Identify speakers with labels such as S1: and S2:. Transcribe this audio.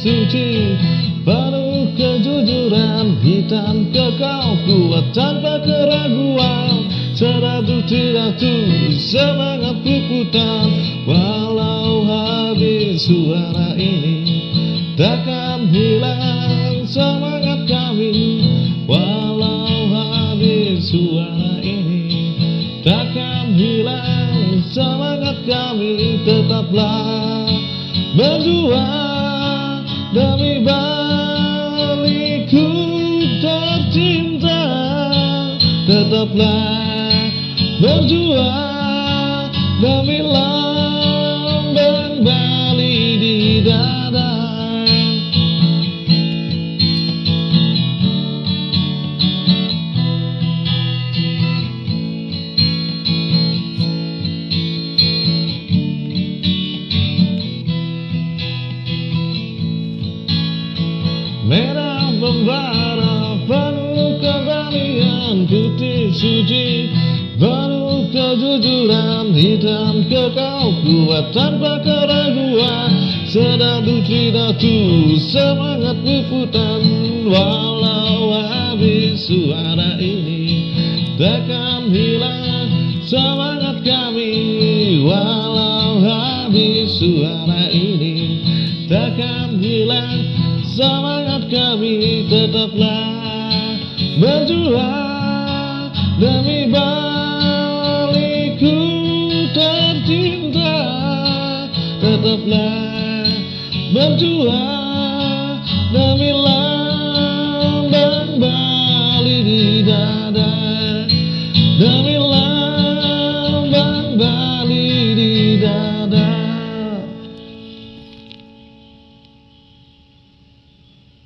S1: suci, penuh kejujuran, hitam kekal, kuat tanpa keraguan. Seratu tidak semangat puputan, walau habis suara ini takkan hilang semangat kami. Walau habis suara ini takkan hilang semangat kami. Tetaplah berjuang demi baliku tercinta. Tetaplah berjuang demi lambang Bali di dada. Merah membara penuh keberanian, putih suci penuh kejujuran, hitam kekal, kuat tanpa keraguan. Sedadu tridatu semangat puputan, walau habis suara ini takkan hilang semangat kami. Walau habis suara ini takkan hilang semangat kami. Tetaplah berjuang demi baliku tercinta. Tetaplah berjuang demi lambang Bali di dada. Demi